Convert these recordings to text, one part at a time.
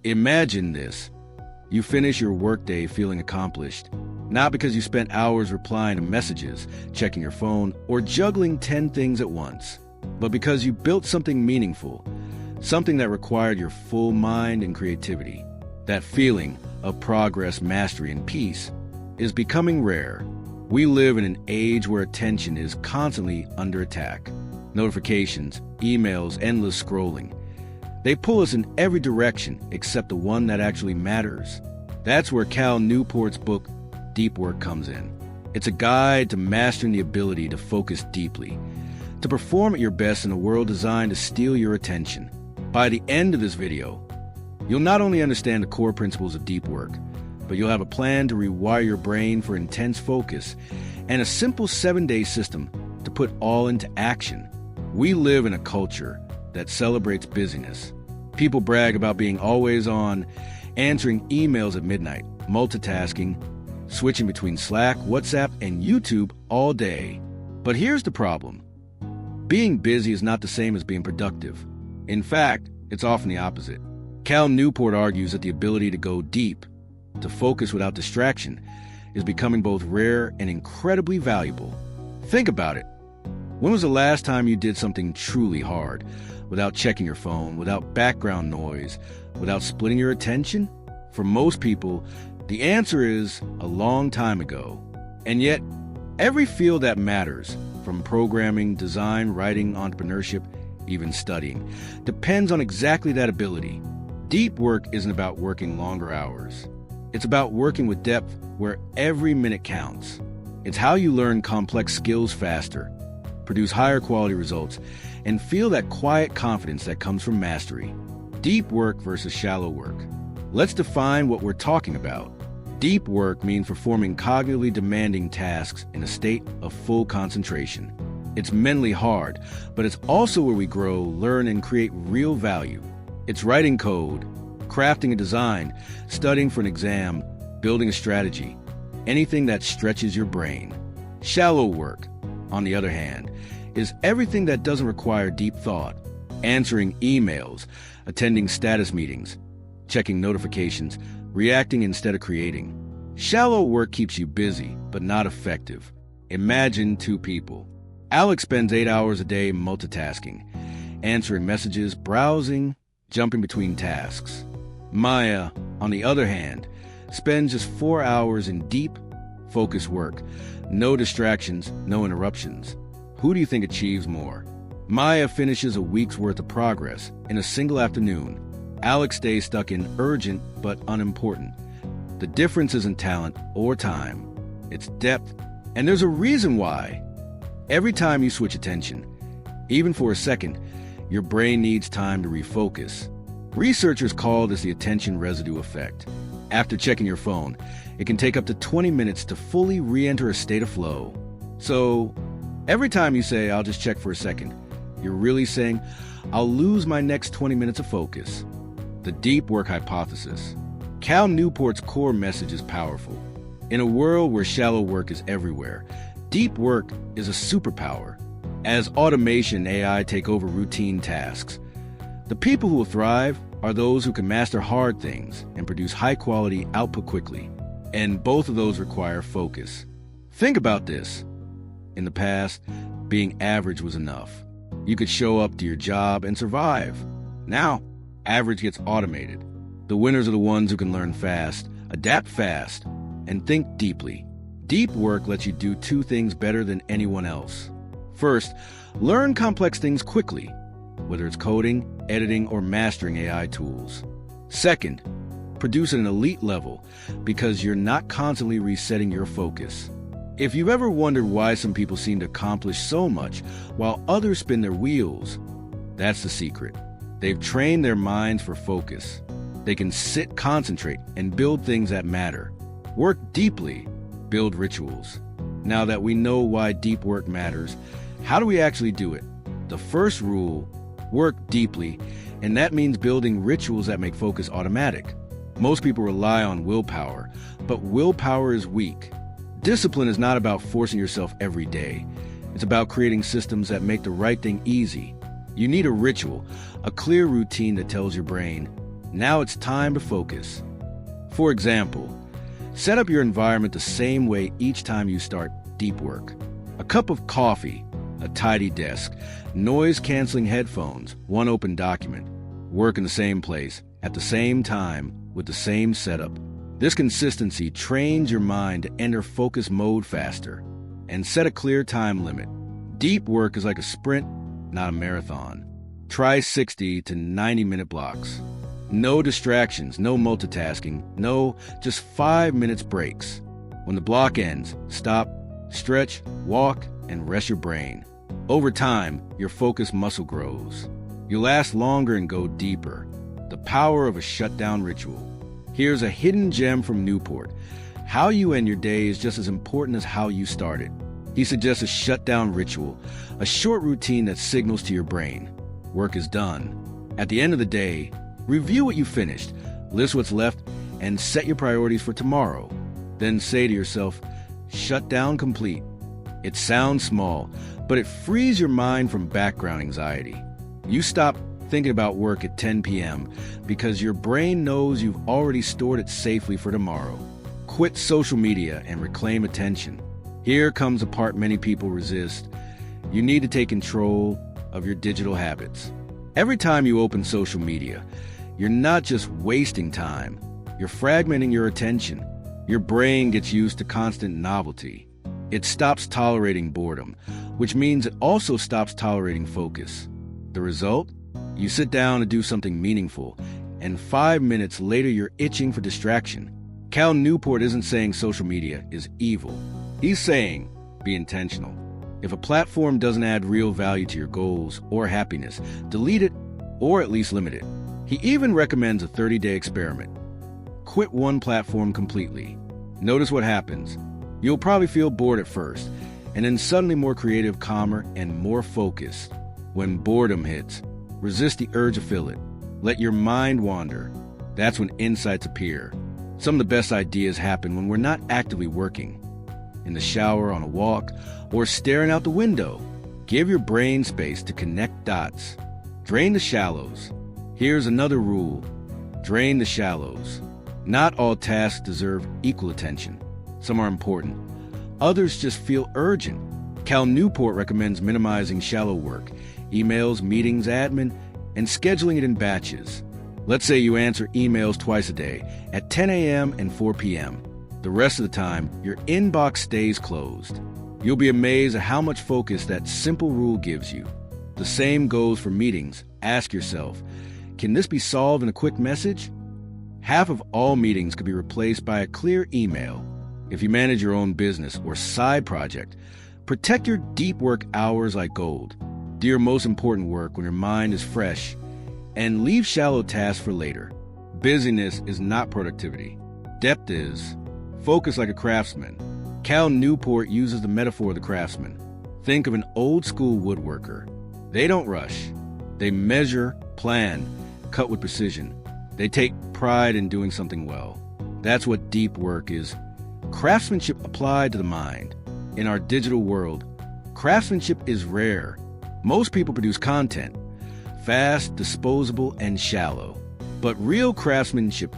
Imagine this. You finish your workday feeling accomplished, not because you spent hours replying to messages, checking your phone, or juggling 10 things at once, but because you built something meaningful, something that required your full mind and creativity. That feeling of progress, mastery, and peace is becoming rare. We live in an age where attention is constantly under attack. Notifications, emails, endless scrolling. They pull us in every direction except the one that actually matters. That's where Cal Newport's book, Deep Work, comes in. It's a guide to mastering the ability to focus deeply, to perform at your best in a world designed to steal your attention. By the end of this video, you'll not only understand the core principles of deep work, but you'll have a plan to rewire your brain for intense focus and a simple 7-day system to put all into action. We live in a culture that celebrates busyness. People brag about being always on, answering emails at midnight, multitasking, switching between Slack, WhatsApp, and YouTube all day. But here's the problem. Being busy is not the same as being productive. In fact, it's often the opposite. Cal Newport argues that the ability to go deep, to focus without distraction, is becoming both rare and incredibly valuable. Think about it. When was the last time you did something truly hard, without checking your phone, without background noise, without splitting your attention? For most people, the answer is a long time ago. And yet, every field that matters, from programming, design, writing, entrepreneurship, even studying, depends on exactly that ability. Deep work isn't about working longer hours. It's about working with depth where every minute counts. It's how you learn complex skills faster, produce higher quality results, and feel that quiet confidence that comes from mastery. Deep work versus shallow work. Let's define what we're talking about. Deep work means performing cognitively demanding tasks in a state of full concentration. It's mentally hard, but it's also where we grow, learn, and create real value. It's writing code, crafting a design, studying for an exam, building a strategy, anything that stretches your brain. Shallow work, on the other hand, is everything that doesn't require deep thought. Answering emails, attending status meetings, checking notifications, reacting instead of creating. Shallow work keeps you busy, but not effective. Imagine two people. Alex spends 8 hours a day multitasking, answering messages, browsing, jumping between tasks. Maya, on the other hand, spends just 4 hours in deep, focused work. No distractions, no interruptions. Who do you think achieves more? Maya finishes a week's worth of progress in a single afternoon. Alex stays stuck in urgent but unimportant. The difference isn't talent or time. It's depth. And there's a reason why. Every time you switch attention, even for a second, your brain needs time to refocus. Researchers call this the attention residue effect. After checking your phone, it can take up to 20 minutes to fully re-enter a state of flow. So, every time you say, "I'll just check for a second," you're really saying, "I'll lose my next 20 minutes of focus." The deep work hypothesis. Cal Newport's core message is powerful. In a world where shallow work is everywhere, deep work is a superpower. As automation and AI take over routine tasks, the people who will thrive are those who can master hard things and produce high-quality output quickly. And both of those require focus. Think about this. In the past, being average was enough. You could show up to your job and survive. Now, average gets automated. The winners are the ones who can learn fast, adapt fast, and think deeply. Deep work lets you do two things better than anyone else. First, learn complex things quickly, whether it's coding, editing, or mastering AI tools. Second, produce at an elite level because you're not constantly resetting your focus. If you've ever wondered why some people seem to accomplish so much while others spin their wheels, that's the secret. They've trained their minds for focus. They can sit, concentrate, and build things that matter. Work deeply, build rituals. Now that we know why deep work matters, how do we actually do it? The first rule, work deeply, and that means building rituals that make focus automatic. Most people rely on willpower, but willpower is weak. Discipline is not about forcing yourself every day. It's about creating systems that make the right thing easy. You need a ritual, a clear routine that tells your brain, Now it's time to focus. For example, set up your environment the same way each time you start deep work. A cup of coffee, a tidy desk, noise-canceling headphones, one open document. Work in the same place, at the same time, with the same setup. This consistency trains your mind to enter focus mode faster. And set a clear time limit. Deep work is like a sprint, not a marathon. Try 60 to 90-minute blocks. No distractions, no multitasking, just 5 minutes breaks. When the block ends, stop, stretch, walk, and rest your brain. Over time, your focus muscle grows. You last longer and go deeper. The power of a shutdown ritual. Here's a hidden gem from Newport. How you end your day is just as important as how you started. He suggests a shutdown ritual, a short routine that signals to your brain. Work is done. At the end of the day, review what you finished, list what's left, and set your priorities for tomorrow. Then say to yourself, shutdown complete. It sounds small, but it frees your mind from background anxiety. You stop thinking about work at 10 p.m. because your brain knows you've already stored it safely for tomorrow. Quit social media and reclaim attention. Here comes a part many people resist. You need to take control of your digital habits. Every time you open social media, you're not just wasting time, you're fragmenting your attention. Your brain gets used to constant novelty. It stops tolerating boredom, which means it also stops tolerating focus. The result? You sit down to do something meaningful, and 5 minutes later you're itching for distraction. Cal Newport isn't saying social media is evil. He's saying, be intentional. If a platform doesn't add real value to your goals or happiness, delete it or at least limit it. He even recommends a 30-day experiment. Quit one platform completely. Notice what happens. You'll probably feel bored at first, and then suddenly more creative, calmer, and more focused. When boredom hits, resist the urge to fill it. Let your mind wander. That's when insights appear. Some of the best ideas happen when we're not actively working. In the shower, on a walk, or staring out the window. Give your brain space to connect dots. Drain the shallows. Here's another rule. Drain the shallows. Not all tasks deserve equal attention. Some are important. Others just feel urgent. Cal Newport recommends minimizing shallow work, emails, meetings, admin, and scheduling it in batches. Let's say you answer emails twice a day, at 10 a.m. and 4 p.m. The rest of the time, your inbox stays closed. You'll be amazed at how much focus that simple rule gives you. The same goes for meetings. Ask yourself, can this be solved in a quick message? Half of all meetings could be replaced by a clear email. If you manage your own business or side project, protect your deep work hours like gold. Do your most important work when your mind is fresh, and leave shallow tasks for later. Busyness is not productivity. Depth is. Focus like a craftsman. Cal Newport uses the metaphor of the craftsman. Think of an old-school woodworker. They don't rush. They measure, plan, cut with precision. They take pride in doing something well. That's what deep work is. Craftsmanship applied to the mind. In our digital world, craftsmanship is rare. Most people produce content, fast, disposable, and shallow. But real craftsmanship,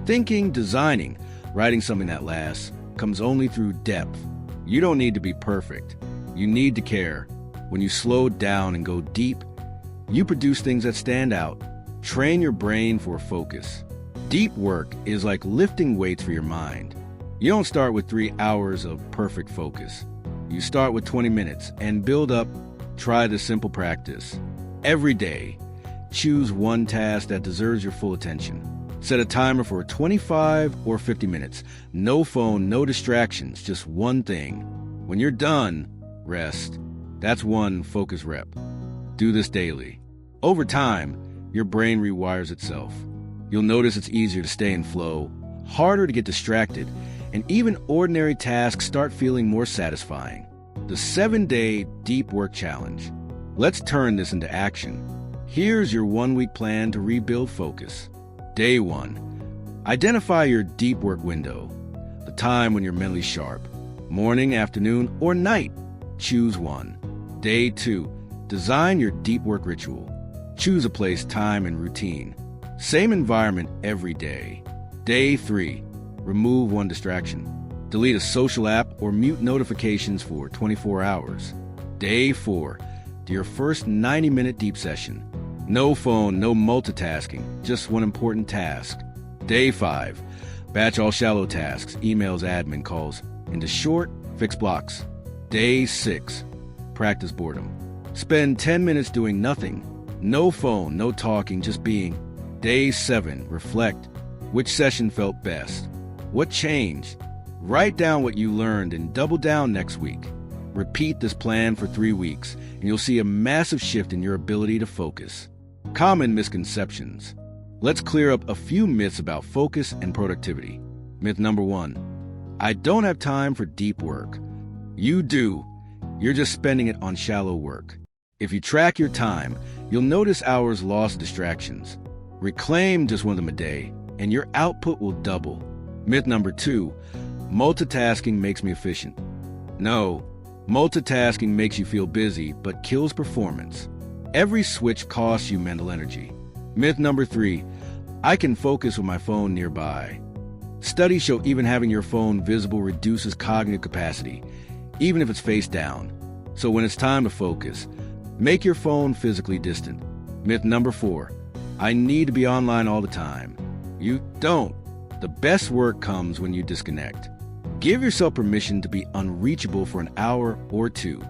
thinking, designing, writing something that lasts, comes only through depth. You don't need to be perfect. You need to care. When you slow down and go deep, you produce things that stand out. Train your brain for focus. Deep work is like lifting weights for your mind. You don't start with 3 hours of perfect focus. You start with 20 minutes and build up. Try this simple practice. Every day, choose one task that deserves your full attention. Set a timer for 25 or 50 minutes. No phone, no distractions, just one thing. When you're done, rest. That's one focus rep. Do this daily. Over time, your brain rewires itself. You'll notice it's easier to stay in flow, harder to get distracted, and even ordinary tasks start feeling more satisfying. The 7-day Deep Work Challenge. Let's turn this into action. Here's your 1-week plan to rebuild focus. Day 1. Identify your deep work window, the time when you're mentally sharp. Morning, afternoon, or night. Choose one. Day 2. Design your deep work ritual. Choose a place, time, and routine. Same environment every day. Day 3. Remove one distraction. Delete a social app or mute notifications for 24 hours. Day 4. Do your first 90-minute deep session. No phone, no multitasking, just one important task. Day 5. Batch all shallow tasks, emails, admin calls, into short, fixed blocks. Day 6. Practice boredom. Spend 10 minutes doing nothing. No phone, no talking, just being. Day 7. Reflect. Which session felt best? What changed? Write down what you learned and double down next week. Repeat this plan for 3 weeks, and you'll see a massive shift in your ability to focus. Common misconceptions. Let's clear up a few myths about focus and productivity. Myth number 1. I don't have time for deep work. You do. You're just spending it on shallow work. If you track your time, you'll notice hours lost to distractions. Reclaim just one of them a day, and your output will double. Myth number 2. Multitasking makes me efficient. No, multitasking makes you feel busy, but kills performance. Every switch costs you mental energy. Myth number 3. I can focus with my phone nearby. Studies show even having your phone visible reduces cognitive capacity, even if it's face down. So when it's time to focus, make your phone physically distant. Myth number 4. I need to be online all the time. You don't. The best work comes when you disconnect. Give yourself permission to be unreachable for an hour or 2.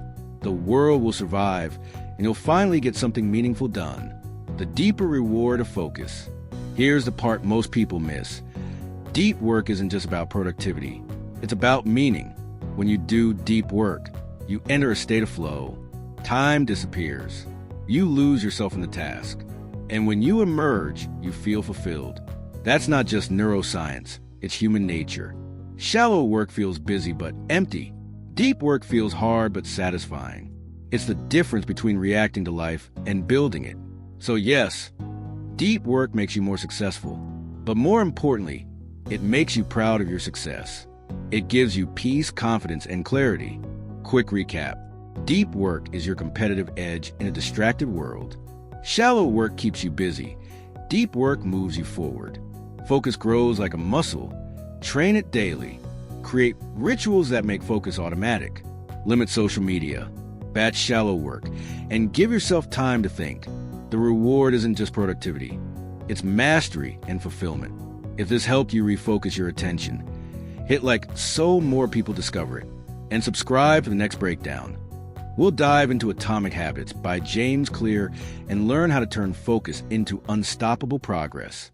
The world will survive, and you'll finally get something meaningful done. The deeper reward of focus. Here's the part most people miss. Deep work isn't just about productivity. It's about meaning. When you do deep work, you enter a state of flow. Time disappears. You lose yourself in the task. And when you emerge, you feel fulfilled. That's not just neuroscience, it's human nature. Shallow work feels busy but empty. Deep work feels hard but satisfying. It's the difference between reacting to life and building it. So yes, deep work makes you more successful. But more importantly, it makes you proud of your success. It gives you peace, confidence, and clarity. Quick recap. Deep work is your competitive edge in a distracted world. Shallow work keeps you busy. Deep work moves you forward. Focus grows like a muscle. Train it daily. Create rituals that make focus automatic. Limit social media. Batch shallow work. And give yourself time to think. The reward isn't just productivity. It's mastery and fulfillment. If this helped you refocus your attention, hit like so more people discover it. And subscribe for the next breakdown. We'll dive into Atomic Habits by James Clear and learn how to turn focus into unstoppable progress.